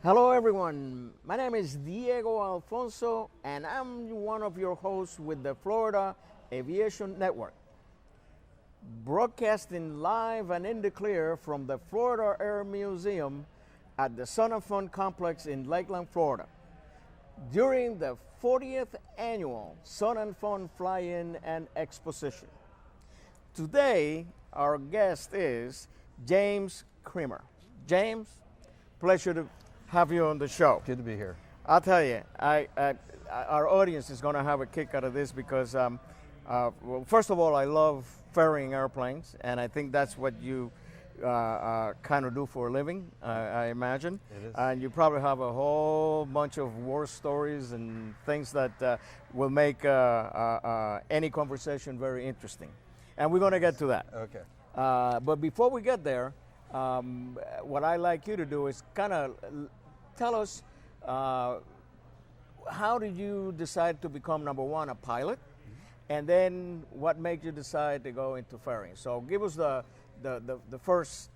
Hello everyone, my name is Diego Alfonso and I'm one of your hosts with the Florida Aviation Network. Broadcasting live and in the clear from the Florida Air Museum at the SNF complex in Lakeland, Florida. During the 40th annual FUN Fly-In and Exposition. Today, our guest is James Creamer. James, pleasure to have you on the show. Good to be here. I'll tell you, our audience is going to have a kick out of this because, well, first of all, I love ferrying airplanes, and I think that's what you kind of do for a living, I imagine. It is. And you probably have a whole bunch of war stories and things that will make any conversation very interesting. And we're going to get to that. Okay. But before we get there, what I like you to do is kind of tell us how did you decide to become, number one, a pilot, and then what made you decide to go into ferrying? So give us the first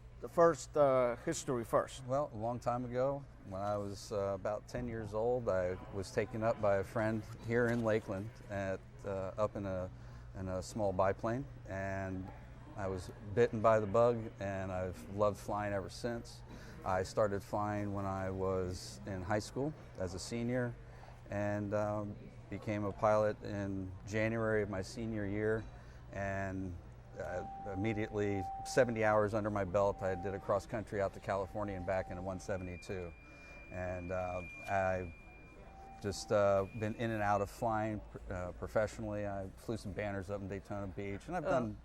history first. Well, a long time ago, when I was about 10 years old, I was taken up by a friend here in Lakeland up in a small biplane, and I was bitten by the bug, and I've loved flying ever since. I started flying when I was in high school as a senior, and became a pilot in January of my senior year, and immediately 70 hours under my belt. I did a cross country out to California and back in a 172, and I've just been in and out of flying professionally. I flew some banners up in Daytona Beach, and I've done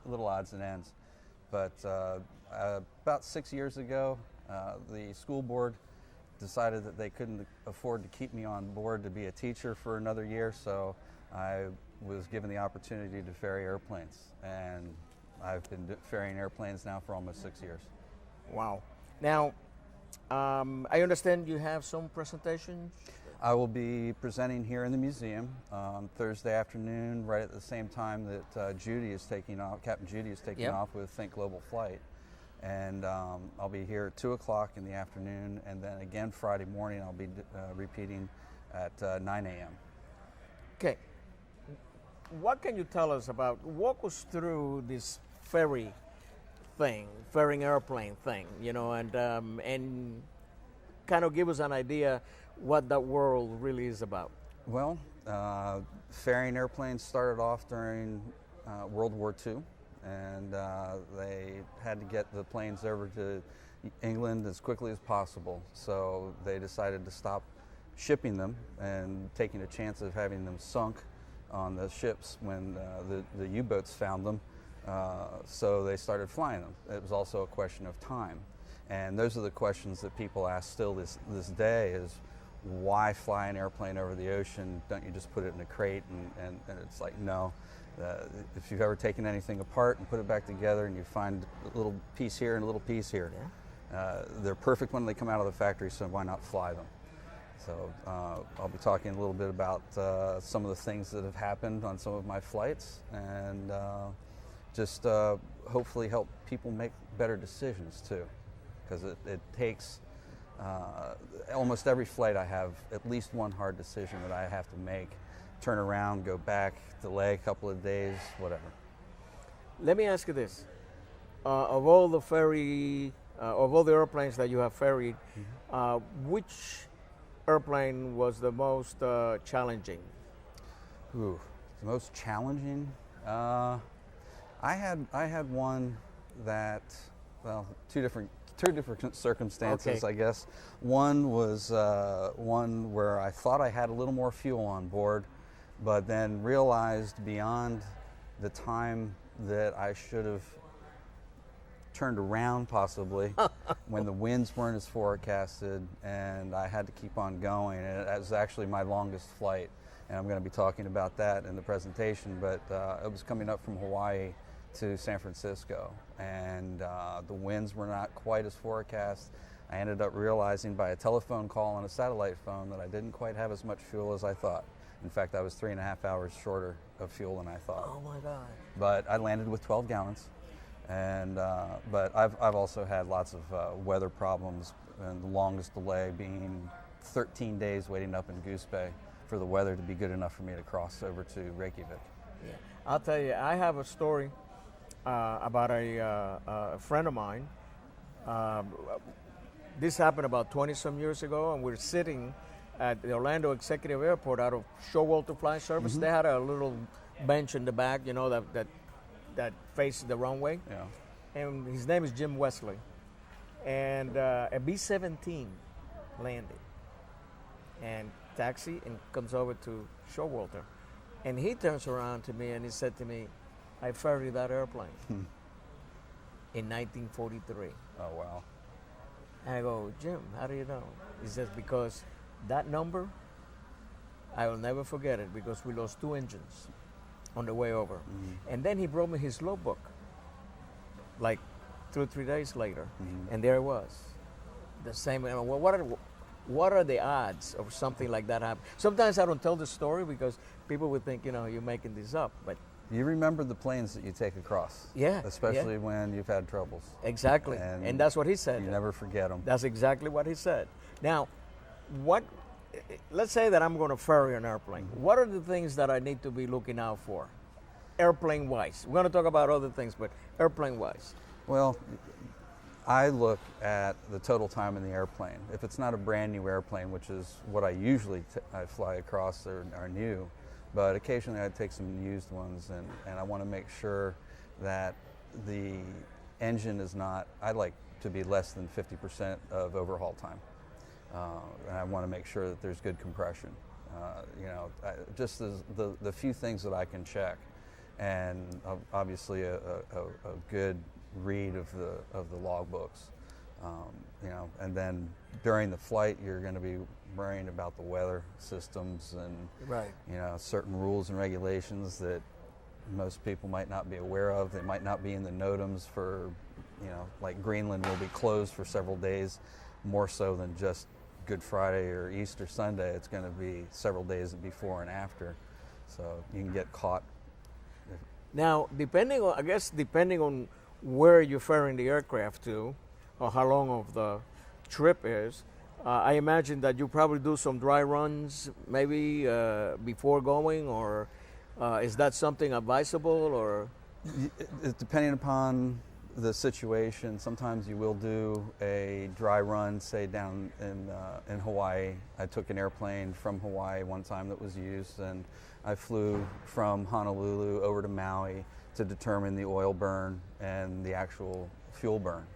little odds and ends. But about 6 years ago, the school board decided that they couldn't afford to keep me on board to be a teacher for another year, so I was given the opportunity to ferry airplanes, and I've been ferrying airplanes now for almost 6 years. Wow. Now, I understand you have some presentations. I will be presenting here in the museum on Thursday afternoon, right at the same time that Judy is taking off. Captain Judy is taking off with Think Global Flight, and I'll be here at 2 o'clock in the afternoon, and then again Friday morning I'll be repeating at 9 a.m. Okay. What can you tell us about? Walk us through this ferrying airplane thing, you know, and kind of give us an idea what that world really is about. Well, ferrying airplanes started off during World War II, and they had to get the planes over to England as quickly as possible. So they decided to stop shipping them and taking a chance of having them sunk on the ships when the U-boats found them. So they started flying them. It was also a question of time. And those are the questions that people ask still this day is, why fly an airplane over the ocean? Don't you just put it in a crate? And it's like, no. If you've ever taken anything apart and put it back together and you find a little piece here and a little piece here, they're perfect when they come out of the factory, so why not fly them? So I'll be talking a little bit about some of the things that have happened on some of my flights, and just hopefully help people make better decisions too, because it takes almost every flight I have at least one hard decision that I have to make. Turn around, go back, delay a couple of days, whatever. Let me ask you this. Of all the airplanes that you have ferried, which airplane was the most challenging? Ooh, the most challenging? I had one that, well, two different circumstances, I guess. One was one where I thought I had a little more fuel on board, but then realized beyond the time that I should have turned around possibly when the winds weren't as forecasted, and I had to keep on going. And it was actually my longest flight, and I'm going to be talking about that in the presentation, but it was coming up from Hawaii to San Francisco, and the winds were not quite as forecast. I ended up realizing by a telephone call on a satellite phone that I didn't quite have as much fuel as I thought. In fact, I was 3.5 hours shorter of fuel than I thought. Oh my God. But I landed with 12 gallons, And but I've also had lots of weather problems, and the longest delay being 13 days waiting up in Goose Bay for the weather to be good enough for me to cross over to Reykjavik. Yeah. I'll tell you, I have a story about a friend of mine. This happened about 20-some years ago, and we're sitting at the Orlando Executive Airport out of Showalter Flight Service. Mm-hmm. They had a little bench in the back, you know, that faces the runway. Yeah. And his name is Jim Wesley. And a B-17 landed and taxi and comes over to Showalter. And he turns around to me and he said to me, I ferried that airplane in 1943. Oh, wow. And I go, Jim, how do you know? He says, because that number, I will never forget it, because we lost 2 engines on the way over. Mm-hmm. And then he brought me his logbook, like 2 or 3 days later, Mm-hmm. and there it was. The same. Well, what are the odds of something like that happening? Sometimes I don't tell the story because people would think, you know, you're making this up, but You remember the planes that you take across. Yeah, Especially yeah. when you've had troubles. exactly. And that's what he said. You never forget them. That's exactly what he said. Now, let's say that I'm going to ferry an airplane. What are the things that I need to be looking out for, airplane-wise? We're going to talk about other things, but airplane-wise. Well, I look at the total time in the airplane. If it's not a brand new airplane, which is what I usually I fly across, are new, but occasionally I take some used ones, and I want to make sure that the engine is not, I like to be less than 50% of overhaul time. And I want to make sure that there's good compression. Just the few things that I can check, and obviously a good read of the logbooks. And then during the flight, you're going to be worrying about the weather systems and Right. Certain rules and regulations that most people might not be aware of. They might not be in the NOTAMs for, like Greenland will be closed for several days, more so than just Good Friday or Easter Sunday. It's going to be several days before and after, so you can get caught. Now, depending on where you're ferrying the aircraft to, or how long of the trip is, I imagine that you probably do some dry runs maybe before going, or is that something advisable, or? Depending upon the situation, sometimes you will do a dry run, say down in Hawaii. I took an airplane from Hawaii one time that was used, and I flew from Honolulu over to Maui to determine the oil burn and the actual fuel burn.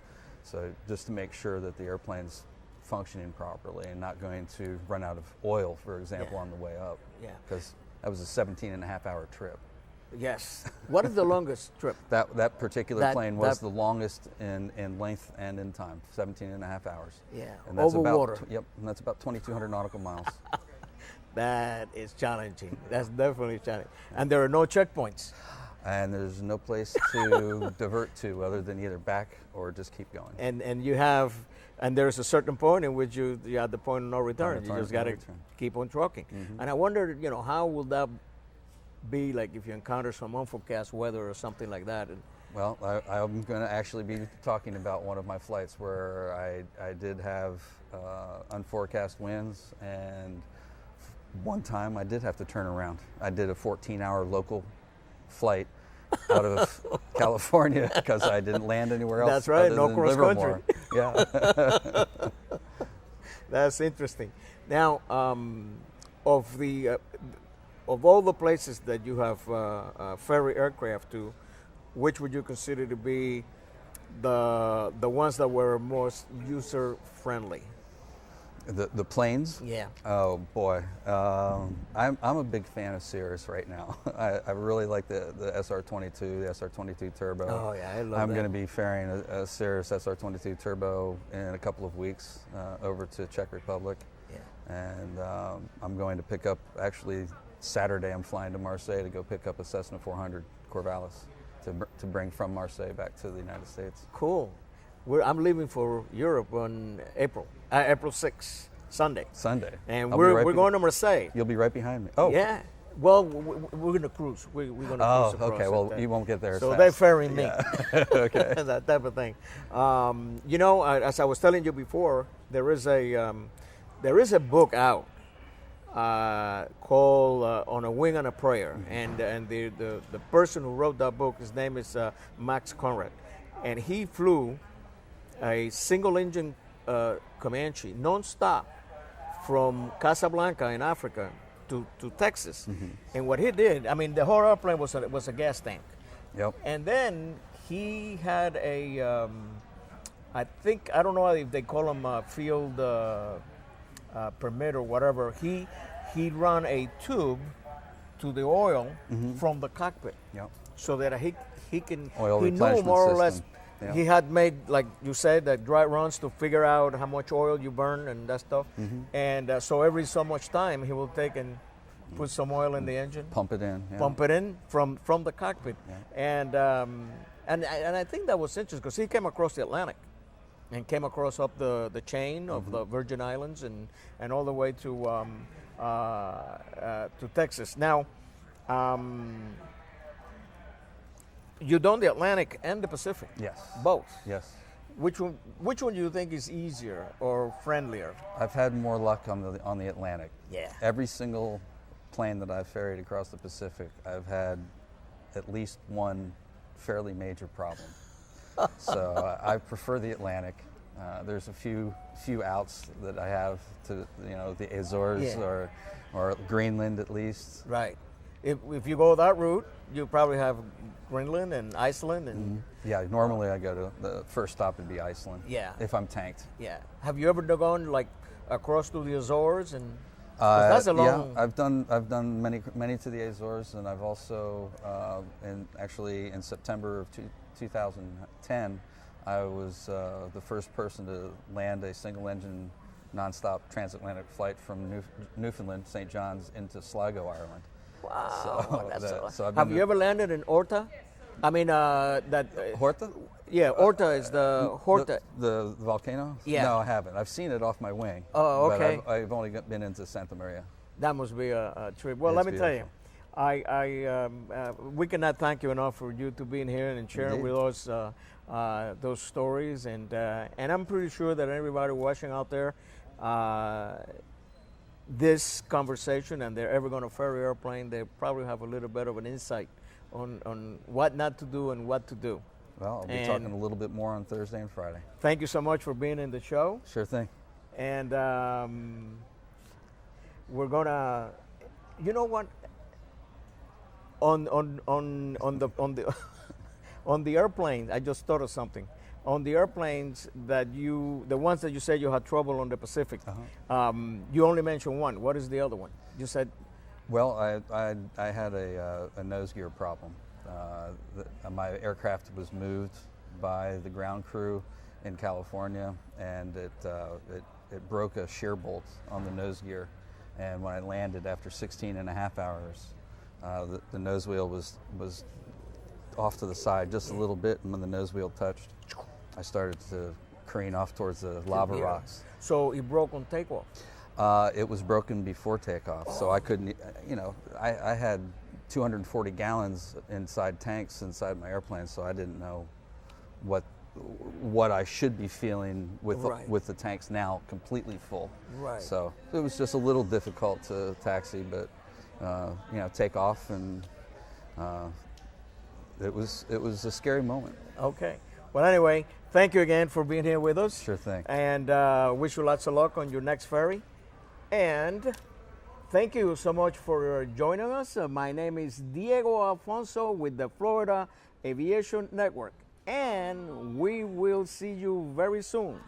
So just to make sure that the airplane's functioning properly and not going to run out of oil, for example, Yeah. on the way up. Yeah. Because that was a 17-and-a-half-hour trip. Yes. What is the longest trip? That particular plane was that- the longest in length and in time, 17-and-a-half hours. Yeah. And that's Over about, water. Yep, and that's about 2,200 nautical miles. That is challenging. That's definitely challenging. And there are no checkpoints. And there's no place to divert to other than either back or just keep going. And there's a certain point in which you're at the point of no return. You just got to keep on trucking. Mm-hmm. And I wondered, how will that be like if you encounter some unforecast weather or something like that? Well, I'm going to actually be talking about one of my flights where I did have unforecast winds, and one time I did have to turn around. I did a 14-hour local flight out of California because I didn't land anywhere else. That's right, other no than cross Livermore. country. Yeah. That's interesting. Now, of all the places that you have ferry aircraft to, which would you consider to be the ones that were most user friendly? The planes? Yeah. Oh boy, I'm a big fan of Cirrus right now. I really like the SR-22, the SR-22 Turbo. Oh yeah, I love I'm that. going to be ferrying a Cirrus SR-22 Turbo in a couple of weeks over to Czech Republic. Yeah. And I'm going to pick up, actually Saturday I'm flying to Marseille to go pick up a Cessna 400 Corvallis to bring from Marseille back to the United States. Cool. I'm leaving for Europe on April 6th, Sunday. Sunday. And I'll be we're going to Marseille. You'll be right behind me. Oh. Yeah. Well, we're going to cruise. We're going to Oh, cruise across. okay. Well, you won't get there. So as they fast. ferry me. Yeah. Okay. That type of thing. You know, as I was telling you before, there is a book out called "On a Wing and a Prayer," and the person who wrote that book, his name is Max Conrad, and he flew a single engine Comanche nonstop from Casablanca in Africa to Texas. And what he did, I mean, the whole airplane was a gas tank. Yep. And then he had I don't know if they call them field permit or whatever. He run a tube to the oil from the cockpit. Yep. So that he can, Oil he knew replenishment more or less. system. Yeah. He had made, like you said, dry runs to figure out how much oil you burn and that stuff. And so every so much time he will take and put some oil in the engine, Pump it in. Yeah. pump it in from the cockpit. Yeah. And I think that was interesting because he came across the Atlantic and came across up the chain of the Virgin Islands and all the way to Texas. Now, you've done the Atlantic and the Pacific. Yes. Both. Yes. Which one do you think is easier or friendlier? I've had more luck on the Atlantic. Yeah. Every single plane that I've ferried across the Pacific, I've had at least one fairly major problem. So I prefer the Atlantic. There's a few outs that I have to, the Azores or Greenland at least. Right. If you go that route, you probably have Greenland and Iceland and Yeah, normally I go to the first stop would be Iceland. Yeah. If I'm tanked. yeah. Have you ever gone like across to the Azores and 'cause that's a long. Yeah, I've done many to the Azores, and I've also in September of 2010, I was the first person to land a single-engine nonstop transatlantic flight from Newfoundland, St. John's, into Sligo, Ireland. Wow. So I've have been you ever landed in Horta? I mean Horta? Yeah, Horta is the Horta. The volcano? Yeah. No, I haven't. I've seen it off my wing. Oh, okay. But I've only been into Santa Maria. That must be a trip. Well, It's let me tell you, beautiful. we cannot thank you enough for you to being here and sharing Indeed. with us those stories, and I'm pretty sure that everybody watching out there, this conversation, and they're ever going to ferry airplane, they probably have a little bit of an insight on what not to do and what to do. Well, I'll be talking a little bit more on Thursday and Friday. Thank you so much for being in the show, Sure thing. and we're gonna, you know what, on the on the airplanes, I just thought of something. On the airplanes the ones that you said you had trouble on the Pacific, you only mentioned one. What is the other one? You said. Well, I had a nose gear problem. My aircraft was moved by the ground crew in California, and it broke a shear bolt on the nose gear. And when I landed after 16 and a half hours, the nose wheel was off to the side just a little bit, and when the nose wheel touched, I started to careen off towards the lava rocks. So it broke on takeoff? It was broken before takeoff, so I couldn't, I had 240 gallons inside tanks inside my airplane, so I didn't know what I should be feeling with the tanks now completely full. Right. So it was just a little difficult to taxi, but take off, and it was a scary moment. Okay. Well, anyway, thank you again for being here with us. Sure thing. And wish you lots of luck on your next ferry. And thank you so much for joining us. My name is Diego Alfonso with the Florida Aviation Network. And we will see you very soon.